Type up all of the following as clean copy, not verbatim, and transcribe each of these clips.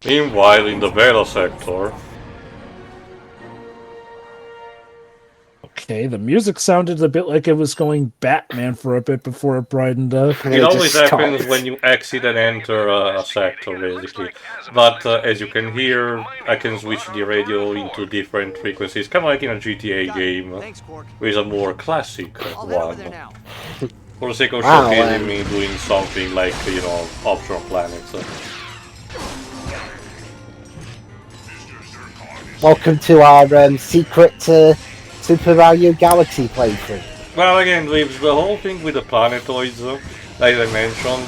Meanwhile, in the Vela sector, Okay, the music sounded a bit like it was going Batman for a bit before it brightened up. it It just always happens when stopped. you exit and enter a sector, basically. But as you can hear, I can switch the radio into different frequencies, kind of like in a GTA game, with a more classic one. For the sake of Wow, showcasing me doing something like, optional planets. welcome to our secret Super Mario Galaxy playthrough. Well, again, with the whole thing with the planetoids, like I mentioned,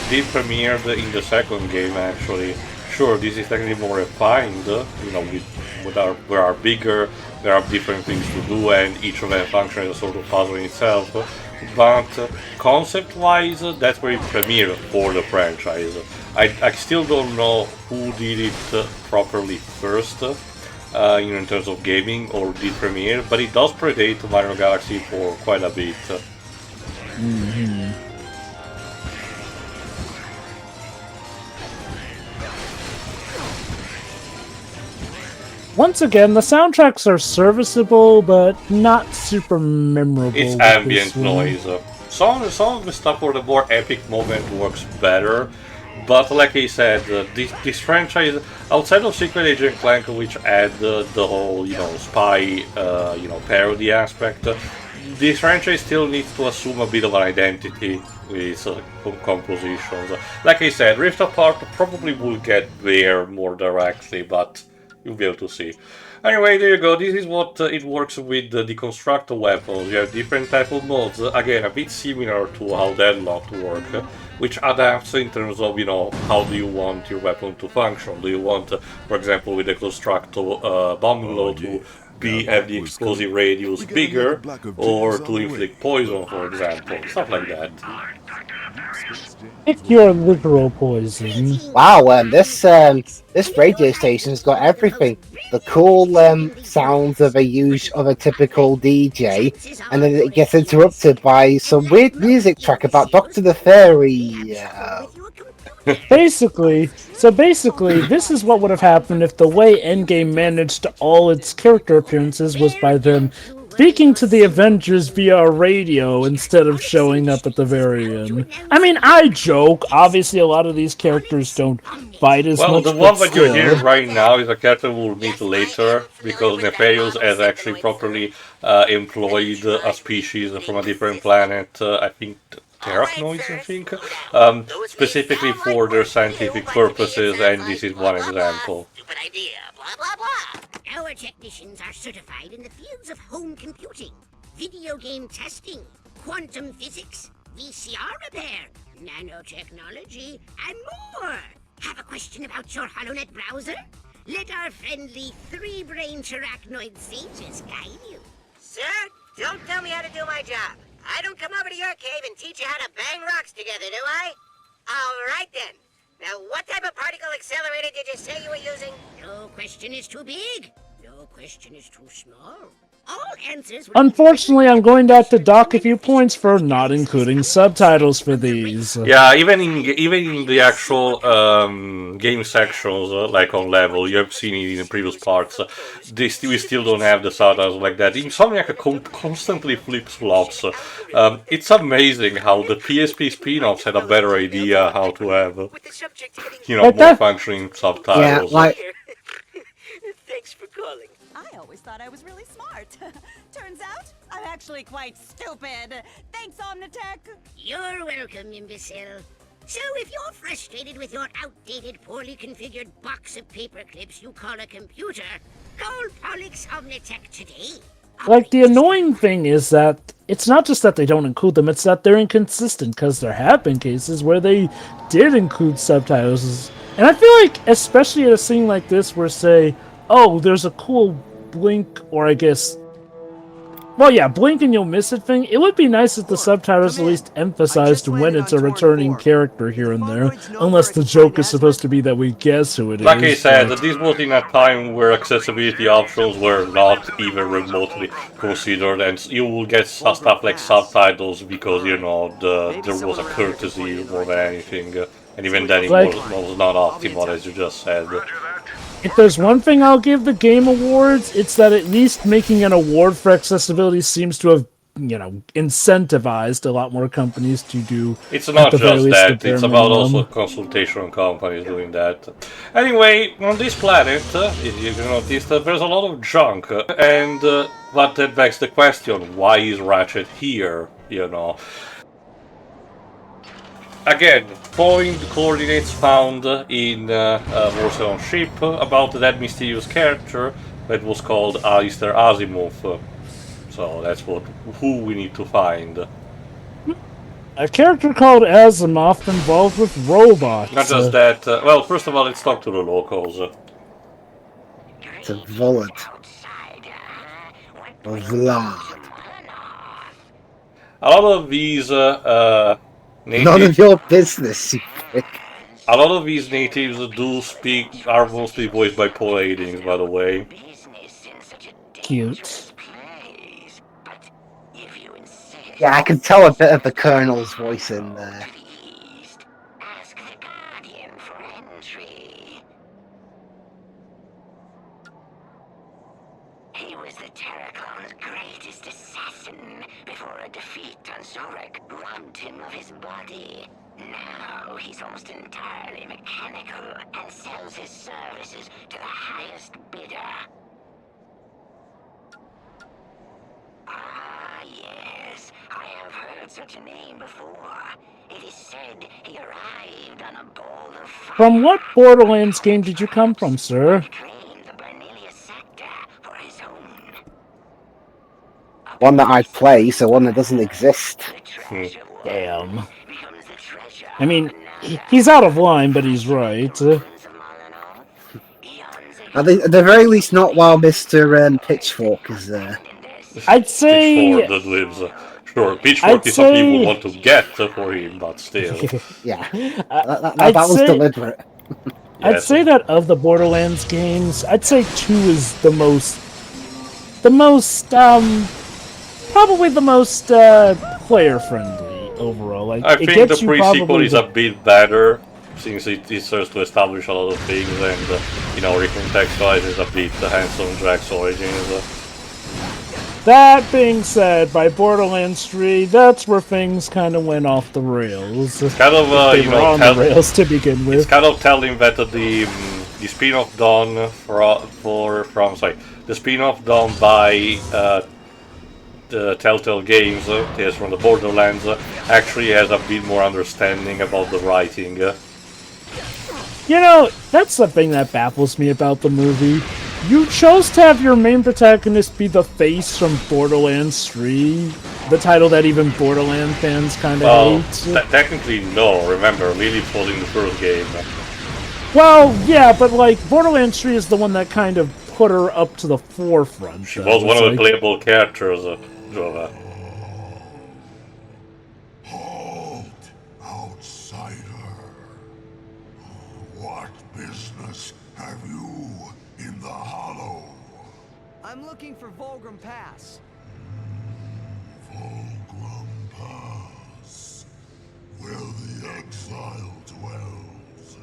did premiered in the second game actually. Sure, this is technically more refined, there are bigger, there are different things to do, and each of them functions as a sort of puzzle in itself. But concept-wise, that's where it premiered for the franchise. I still don't know who did it properly first, in terms of gaming or did premiere, but it does predate Mario Galaxy for quite a bit. Once again, the soundtracks are serviceable, but not super memorable. It's with ambient this one. noise. Some of the stuff for the more epic moment works better, but like I said, this franchise, outside of Secret Agent Clank, which had the whole, spy, parody aspect, this franchise still needs to assume a bit of an identity with compositions. Like I said, Rift Apart probably will get there more directly, but you'll be able to see. Anyway, there you go. This is what it works with the deconstruct weapons. You have different type of modes. Again, a bit similar to how Deadlock work, which adapts in terms of, how do you want your weapon to function. Do you want, for example, with the construct bombing load to have the explosive radius bigger, or to inflict poison, for example, stuff like that. Pick your literal poison. Wow, this radio station's got everything. The cool sounds of a typical DJ, and then it gets interrupted by some weird music track about Doctor the Fairy. Basically, this is what would have happened if the way Endgame managed all its character appearances was by them speaking to the Avengers via a radio instead of showing up at the very end. I mean, I joke. Obviously, a lot of these characters don't fight as Well, much, the but one that still. you're hearing right now is a character we'll meet later, because Nefarious has actually properly employed a species from a different planet, I think Terrachnoids, specifically for their scientific purposes, and this is one example. Stupid idea, blah, blah, blah. Our technicians are certified in the fields of home computing, video game testing, quantum physics, VCR repair, nanotechnology, and more. Have a question about your HoloNet browser? Let our friendly three-brain arachnoid sages guide you. Sir, don't tell me how to do my job. I don't come over to your cave and teach you how to bang rocks together, do I? All right then. Now, what type of particle accelerator did you say you were using? No question is too big. No question is too small. All answers. Unfortunately, I'm going to have to dock a few points for not including subtitles for these. Yeah, even in the actual game sections, like on level, you have seen it in the previous parts. We still don't have the subtitles like that. Insomniac constantly flips flops. It's amazing how the PSP spin-offs had a better idea how to have, more functioning subtitles. Yeah, like Thanks for calling. I always thought I was really smart. Turns out, I'm actually quite stupid. Thanks, Omnitech. You're welcome, imbecile. So if you're frustrated with your outdated, poorly configured box of paper clips you call a computer, call Pollux Omnitech today. Like, the annoying thing is that it's not just that they don't include them, it's that they're inconsistent, because there have been cases where they did include subtitles. And I feel like, especially at a scene like this, where, say, oh, there's a cool blink, or I guess... Well, yeah, blink and you'll miss it thing. It would be nice if the subtitles at least emphasized when it's a returning character here and there. Unless the joke is supposed to be that we guess who it is. Like I said, this was in a time where accessibility options were not even remotely considered, and you will get stuff like subtitles because, there was a courtesy more than anything. And even then, it Like- was not optimal, as you just said. If there's one thing I'll give the Game Awards, it's that at least making an award for accessibility seems to have, incentivized a lot more companies to do. It's not at the very just least, the that, bare it's about minimum. also consultation companies doing that. Anyway, on this planet, you noticed there's a lot of junk, and but that begs the question, why is Ratchet here, Again, point coordinates found in Warsaw ship about that mysterious character that was called Alistair Asimov. So that's who we need to find. A character called Asimov involved with robots. Not just that. Well, first of all, let's talk to the locals. It's a Vlad. Or Vlad. A lot of these None natives, of your business, you prick. a lot of these natives are mostly voiced by Paul Aidings, by the way. Cute. Yeah, I can tell a bit of the Colonel's voice in there. Ask the Guardian for entry. He was the Terraclone's greatest assassin before a defeat on Zorek robbed him of his body. Now he's almost entirely mechanical and sells his services to the highest bidder. Ah, yes. I have heard such a name before. It is said he arrived on a ball of fire. From what Borderlands game did you come from, sir? Claimed the Bernelius sector for his own. One that I play, so one that doesn't exist. The treasure Damn. becomes the treasure. I mean, he's out of line, but he's right. At the very least, not while Mr. Pitchfork is there. I'd say... Pitchfork that lives. Sure, Pitchfork is something people want to get for him, but still. Yeah, I'd that was say- deliberate. I'd Yes. say that of the Borderlands games, I'd say 2 is probably the most player-friendly overall. Like, I it think the gets you pre-sequel probably is a bit better, since it starts to establish a lot of things, and, recontextualizes a bit the Handsome Jack's origins. That being said, by Borderlands 3, that's where things kind of went off the rails. Kind of, They were on the rails to begin It's with. kind of telling that the spin-off done the spin-off done by the Telltale Games, is from the Borderlands, actually has a bit more understanding about the writing. That's the thing that baffles me about the movie. You chose to have your main protagonist be the face from Borderlands 3, the title that even Borderlands fans kind of Well, hate. technically no, remember, Lilith was in the first game. Well, yeah, but Borderlands 3 is the one that kind of put her up to the forefront. She was one of the playable characters, Jova. Halt, outsider. What business have you in the Hollow? I'm looking for Volgrim Pass. Volgrim Pass, where the exile dwells.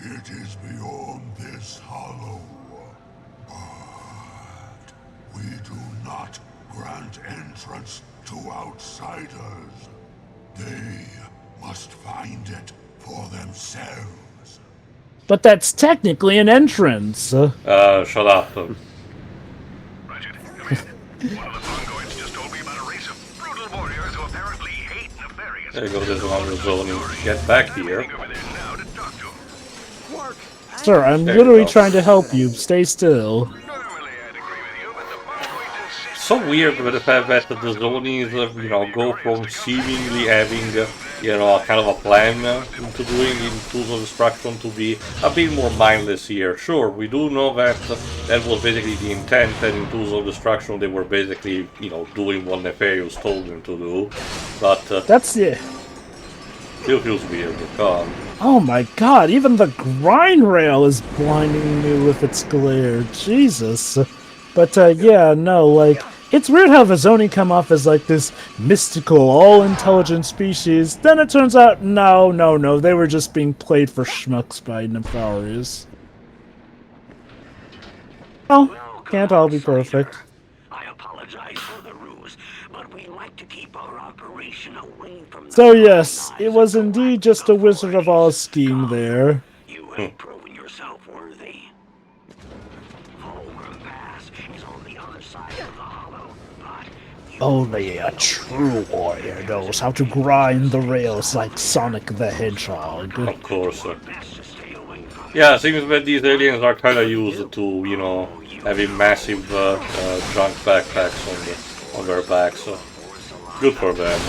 It is beyond this Hollow. But we do not grant entrance to outsiders. They must find it for themselves. But that's technically an entrance. Shut up. Ratchet, come in. One of the Bongoids just told me about a race of brutal warriors who apparently hate nefarious. There you go, there's another zone. Get back here. Over there now to talk to him. Qwark, Sir, I'm There you literally go. trying to help you. Stay still. Normally I'd agree with you, but the Bongoids insist. So weird with the fact that the zonies, go from seemingly having, a kind of a plan into doing in Tools of Destruction to be a bit more mindless here. Sure, we do know that that was basically the intent, and in Tools of Destruction they were basically, doing what Nefarious told them to do, but That's it. still feels weird. Come on. Oh my god, even the grind rail is blinding me with its glare. Jesus. But yeah, no, It's weird how Vizoni come off as like this mystical, all-intelligent species. Then it turns out, no, they were just being played for schmucks by Nefarious. Oh, can't all be perfect. I apologize for the ruse, but we like to keep our operation away from. So yes, it was indeed just a Wizard of Oz scheme there. You have proven yourself worthy. Fulgrim Pass is on the other side of the hollow, but Only a true warrior knows how to grind the rails like Sonic the Hedgehog. Of course. Yeah, it seems that these aliens are kind of used to, you know, having massive junk backpacks on their backs. So good for them.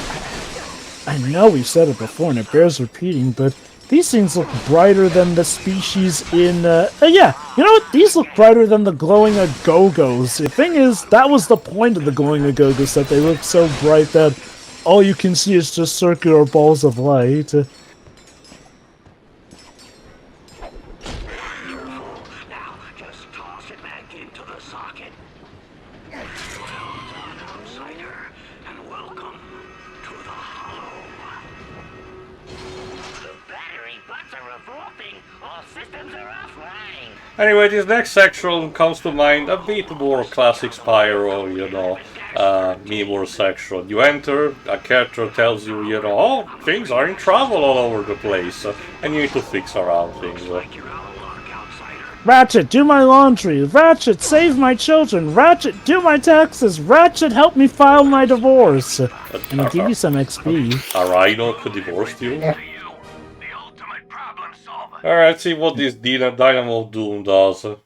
I know we've said it before and it bears repeating, but these things look brighter than the species in, yeah, you know what? These look brighter than the glowing Agogos. The thing is, that was the point of the glowing Agogos, that they look so bright that all you can see is just circular balls of light. now just toss it back into the socket. Well done, outsider, and welcome to the hollow. The battery bots are revolting. All systems are offline. Anyway, this next section comes to mind a bit more classic Spyro, you know, meme section. You enter, a character tells you, you know, oh, things are in trouble all over the place, and you need to fix around things. Ratchet, do my laundry! Ratchet, save my children! Ratchet, do my taxes! Ratchet, help me file my divorce! And I'll give you some XP. A rhino could divorce you? Alright, see what this Dynamo of Doom does. The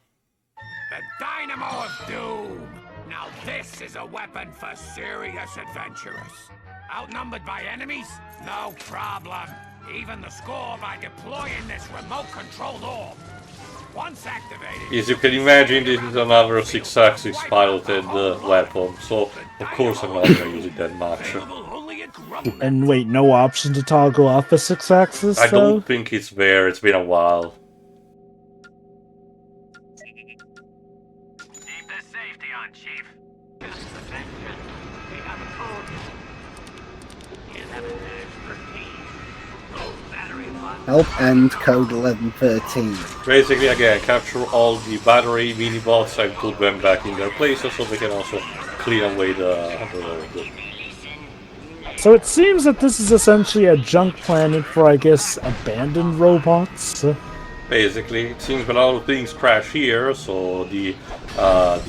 Dynamo of Doom! Now this is a weapon for serious adventurers. Outnumbered by enemies? No problem. Even the score by deploying this remote-controlled orb. Once activated... As you can imagine, this is another 6-axis piloted weapon, so of course I'm not gonna use it that much. And wait, no option to toggle off the 6-axis, I don't think it's there, it's been a while. Keep the safety on, Chief. We have a code. Inhabited expertise. Those battery bots. Help end code 1113. Basically, again, capture all the battery mini-bots and put them back in their places so they can also clean away the So it seems that this is essentially a junk planet for, I guess, abandoned robots. Basically, it seems that a lot of things crash here, so the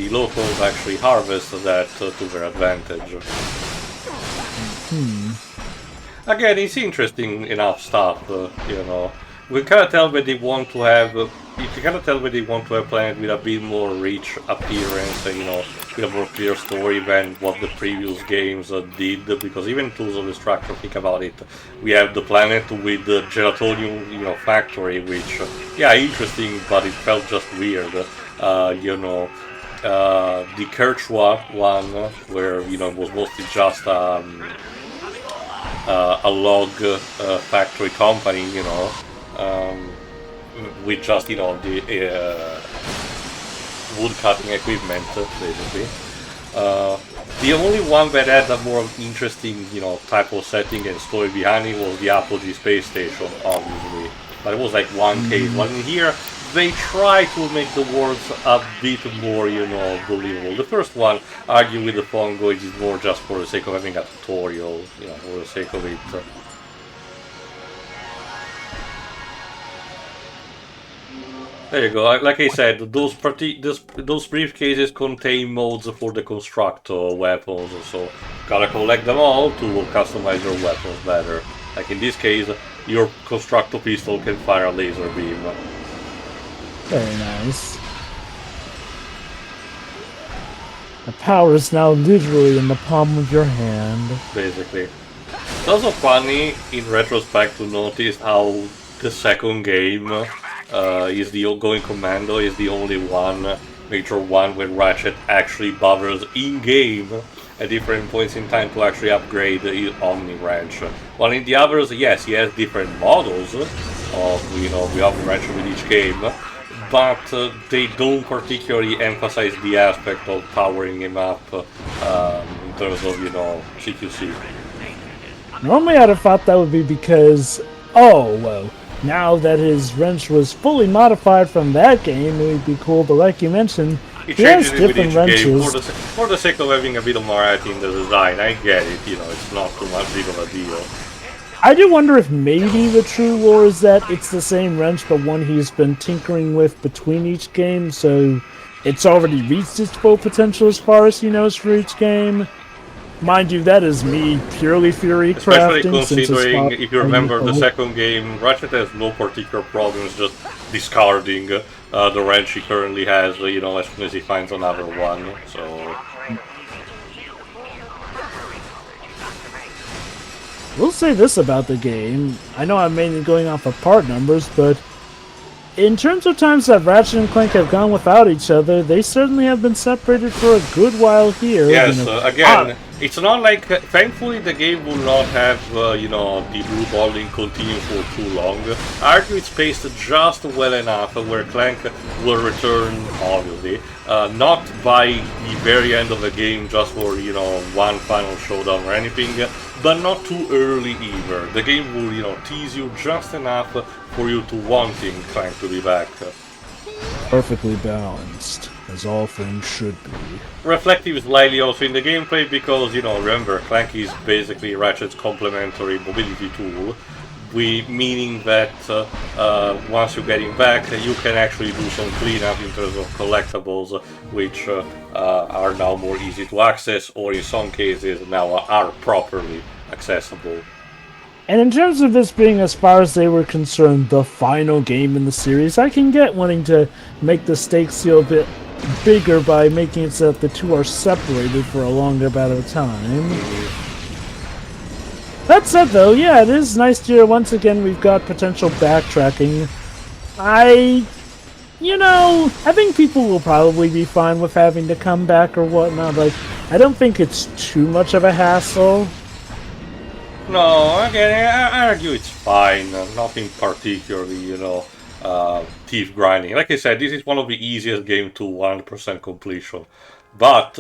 locals actually harvest that to their advantage. Again, it's interesting enough stuff, you know. We can kind of tell that they want to have, you can kind of tell that they want to have a planet with a bit more rich appearance, and, you know, with a more clear story than what the previous games did. Because even Tools of Destruction, think about it, we have the planet with the gelatonium, you know, factory, which, yeah, interesting, but it felt just weird. You know, the Qwark one, where, you know, it was mostly just a log factory company, you know, with just, you know, the wood cutting equipment, basically. The only one that had a more interesting, you know, type of setting and story behind it was the Apogee space station, obviously. But it was like one case. But in here, they try to make the worlds a bit more, you know, believable. The first one, argue with the Fungoids, is more just for the sake of having a tutorial, you know, for the sake of it. There you go. Like I said, those briefcases contain modes for the constructor weapons, so gotta collect them all to customize your weapons better. Like in this case, your constructor pistol can fire a laser beam. Very nice. The power is now literally in the palm of your hand. Basically. It's also funny, in retrospect, to notice how the second game is the Going Commando is the only one, major one, where Ratchet actually bothers in-game at different points in time to actually upgrade the Omni Wrench. While in the others, yes, he has different models of, you know, the Omni Wrench with each game, but they don't particularly emphasize the aspect of powering him up in terms of, you know, CQC. Normally I'd have thought that would be because, oh, well, now that his wrench was fully modified from that game, it would be cool, but like you mentioned, He he has changes it with different each wrenches. game for the sake of having a bit of variety in the design. I get it, you know, it's not too much big of a deal. I do wonder if maybe the true lore is that it's the same wrench, but one he's been tinkering with between each game, so it's already reached its full potential as far as he knows for each game. Mind you, that is me purely theory Especially crafting. considering, if you remember the second game, Ratchet has no particular problems just discarding the wrench he currently has, you know, as soon as he finds another one, so... We'll say this about the game. I know I'm mainly going off of part numbers, but in terms of times that Ratchet and Clank have gone without each other, they certainly have been separated for a good while here. Yes, you know. again, it's not like, thankfully the game will not have, you know, the blue balling continue for too long. I argue it's paced just well enough where Clank will return, obviously, not by the very end of the game just for, you know, one final showdown or anything, but not too early either. The game will, you know, tease you just enough for you to wanting Clank to be back. Perfectly balanced, as all things should be. Reflective slightly also in the gameplay because, you know, remember, Clank is basically Ratchet's complementary mobility tool, meaning that once you get him back, you can actually do some cleanup in terms of collectibles, which are now more easy to access, or in some cases now are properly accessible. And in terms of this being, as far as they were concerned, the final game in the series, I can get wanting to make the stakes feel a bit bigger by making it so that the two are separated for a longer amount of time. That said, though, yeah, it is nice to hear once again we've got potential backtracking. You know, I think people will probably be fine with having to come back or whatnot. Like, I don't think it's too much of a hassle. No, again, I argue it's fine. Nothing particularly, you know, teeth grinding. Like I said, this is one of the easiest games to 100% completion. But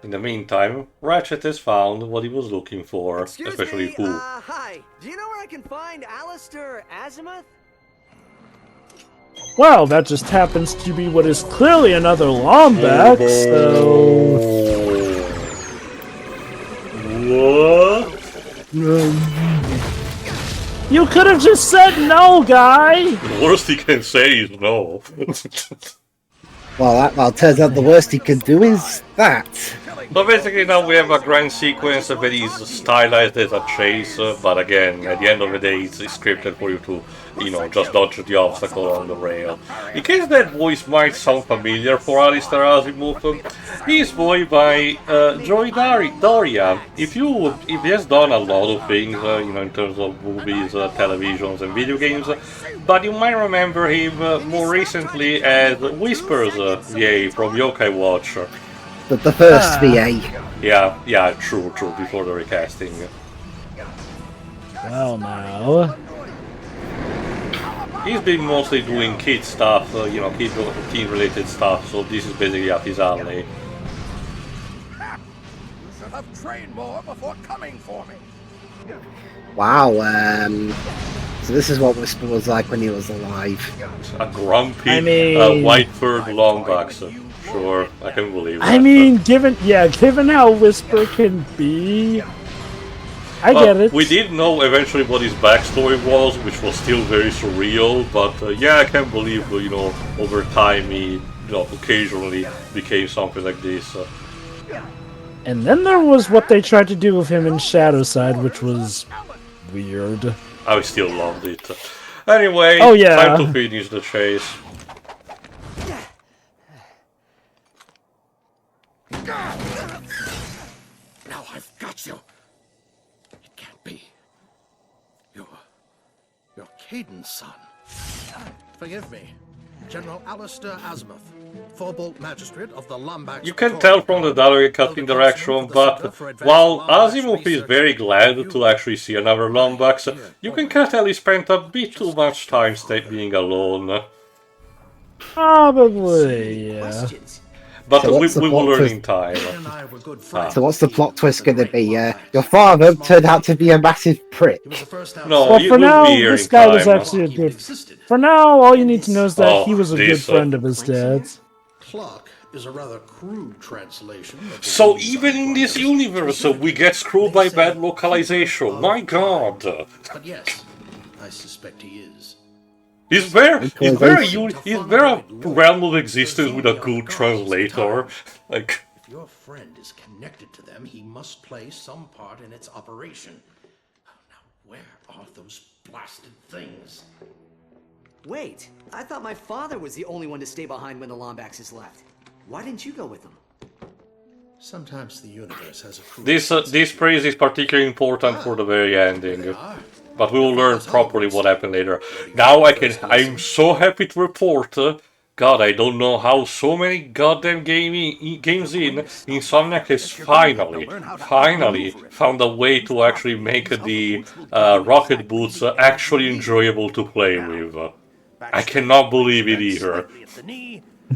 in the meantime, Ratchet has found what he was looking for, especially who. Hi. Do you know where I can find Alistair Azimuth? Well, that just happens to be what is clearly another Lombax, so... What? You could have just said no, guy! The worst he can say is no. Well, turns out the worst he can do is that. So basically now we have a grand sequence that is stylized as a chase, but again, at the end of the day, it's scripted for you to, you know, just dodge the obstacle on the rail. In case that voice might sound familiar for Alistair Azimuth, he is voiced by Joey Doria. If he has done a lot of things, you know, in terms of movies, televisions, and video games, but you might remember him more recently as Whispers VA from Yokai Watch. The first VA. Yeah, true, before the recasting. Well, now... He's been mostly doing kid stuff, you know, kid-related stuff, so this is basically up his alley. You should have trained more before coming for me. Wow, so this is what Whisper was like when he was alive. A grumpy, white-furred Lombax. Sure, I can believe that. I mean, given how Whisper can be, I get it. We did know eventually what his backstory was, which was still very surreal, but yeah, I can believe, you know, over time he, you know, occasionally became something like this. And then there was what they tried to do with him in Shadowside, which was weird. I still loved it. Anyway, oh, yeah. Time to finish the chase. Now I've got you. It can't be. You're Caden's son. Forgive me. General Alistair Azimuth, Forbolt Magistrate of the Lombax. You can tell from the dialogue cut interaction, but while Azimuth is very glad to actually see another Lombax, you can tell he spent a bit too much time being alone. Probably, yeah. But So we what's the will plot learn twist? in time. So what's the plot twist going to be? Your father turned out to be a massive prick. No, Well, you for will now, be here this in guy was time. actually a good... For now, all you need to know is that he was a good this, friend of his dad's. Clock is a rather crude translation. So even in this universe, we get screwed by bad localization. My god! But yes, I suspect he is. Is there a realm of existence with a good translator? Like, if your friend is connected to them, he must play some part in its operation. Now, where are those blasted things? Wait, I thought my father was the only one to stay behind when the Lombaxes left. Why didn't you go with them? Sometimes the universe has a cruel this praise is particularly important for the very ending. But we will learn properly what happened later. Now I'm so happy to report, God, I don't know how so many goddamn games Insomniac has finally found a way to actually make the rocket boots actually enjoyable to play with. I cannot believe it either.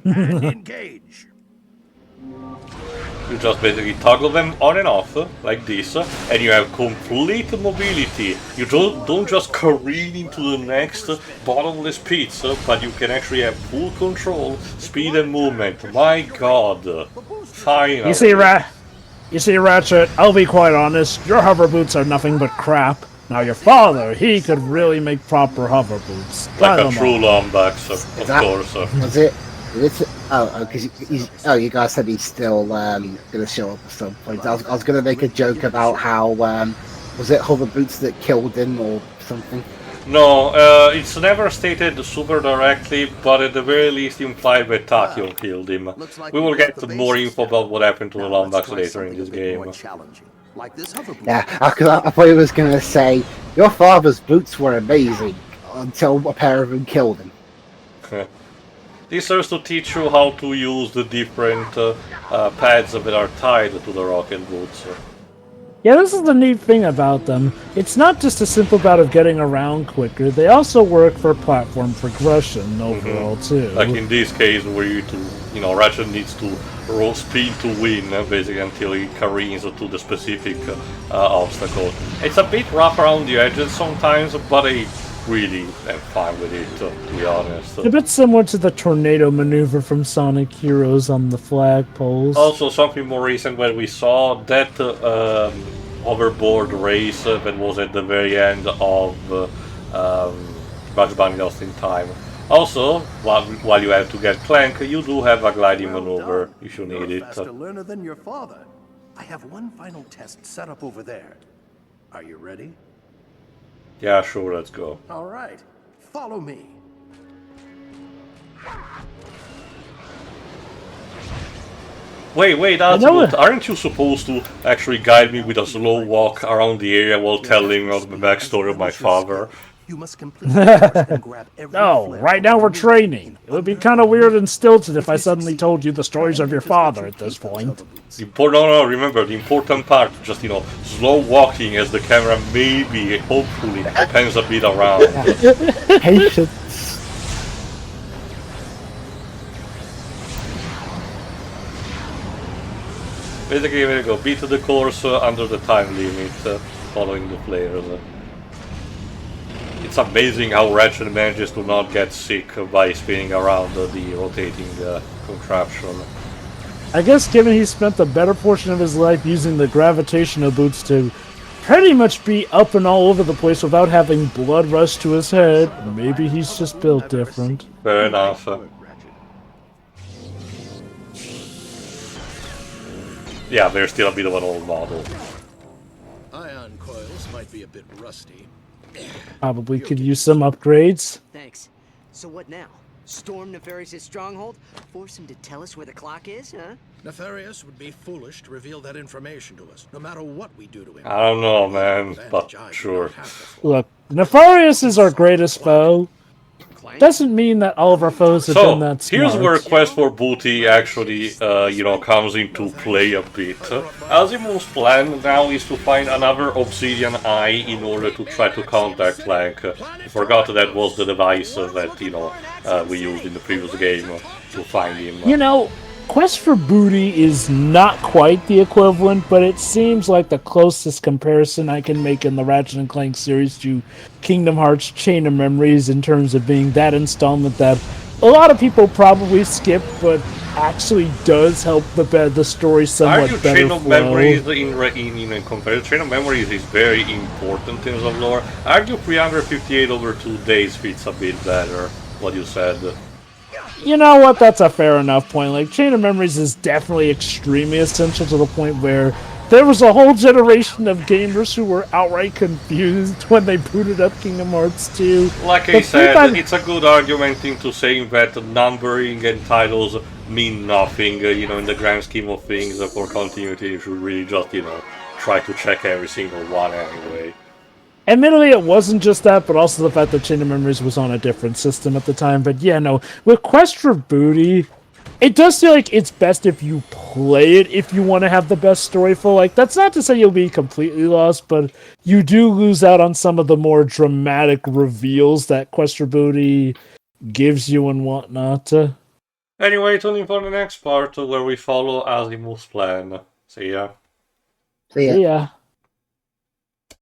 And engage. You just basically toggle them on and off, like this, and you have complete mobility. You don't just careen into the next bottomless pit, but you can actually have full control, speed and movement. My god. Finally. You see, Ratchet, I'll be quite honest, your hover boots are nothing but crap. Now your father, he could really make proper hover boots. Like a true Lombax, of course. Was it? Because you guys said he's still going to show up at some point. I was going to make a joke about how was it hover boots that killed him or something? No, it's never stated super directly, but at the very least implied that Tachyon killed him. We will get more info about what happened to the Lombax later in this game. Yeah, I thought he was going to say your father's boots were amazing until a pair of them killed him. This serves to teach you how to use the different pads that are tied to the rocket boots. Yeah, this is the neat thing about them. It's not just a simple bout of getting around quicker, they also work for platform progression overall, too. Like in this case, where Ratchet needs to roll speed to win, basically, until he careens to the specific obstacle. It's a bit rough around the edges sometimes, but I really am fine with it, to be honest. A bit similar to the tornado maneuver from Sonic Heroes on the flagpoles. Also, something more recent where we saw that overboard race that was at the very end of Bugs Bunny Lost in Time. Also, while you have to get Clank, you do have a gliding maneuver if you need it. Faster learner than your father. I have one final test set up over there. Are you ready? Yeah, sure, let's go. All right, follow me. Wait, aren't you supposed to actually guide me with a slow walk around the area while telling me the backstory of my father? You must complete and grab every No, right now we're training. It would be kind of weird and stilted if I suddenly told you the stories of your father at this point. No, remember, the important part, just, slow walking as the camera maybe, hopefully, pans a bit around. Patience. Basically, there you go, beat the course under the time limit, following the players. It's amazing how Ratchet manages to not get sick by spinning around the rotating contraption. I guess given he spent the better portion of his life using the gravitational boots to pretty much be up and all over the place without having blood rush to his head, maybe he's just built different. Fair enough. Yeah, they're still a bit of an old model. Ion coils might be a bit rusty. Probably could use some upgrades. Thanks. So what now? Storm Nefarious' stronghold? Force him to tell us where the clock is, huh? Nefarious would be foolish to reveal that information to us, no matter what we do to him. I don't know, man, but sure. Look, Nefarious is our greatest foe, doesn't mean that all of our foes have been that smart. Here's where Quest for Booty actually, comes into play a bit. Asimov's plan now is to find another obsidian eye in order to try to contact Clank. I forgot that was the device that, we used in the previous game to find him. Quest for Booty is not quite the equivalent, but it seems like the closest comparison I can make in the Ratchet & Clank series to Kingdom Hearts Chain of Memories in terms of being that installment that a lot of people probably skip, but actually does help the story somewhat better Chain of flow. Memories in comparison, Chain of Memories is very important in terms of lore. Argue 358 over 2 days fits a bit better, what you said. You know what? That's a fair enough point. Like, Chain of Memories is definitely extremely essential to the point where there was a whole generation of gamers who were outright confused when they booted up Kingdom Hearts 2. Like I said, it's a good argument into saying that numbering and titles mean nothing, in the grand scheme of things. For continuity, you should really just, try to check every single one anyway. Admittedly, it wasn't just that, but also the fact that Chain of Memories was on a different system at the time. But yeah, no, with Quest for Booty, it does feel like it's best if you play it if you want to have the best story flow. Like, that's not to say you'll be completely lost, but you do lose out on some of the more dramatic reveals that Quest for Booty gives you and whatnot. Anyway, tune in for the next part where we follow Asimov's plan. See ya. See ya. See ya.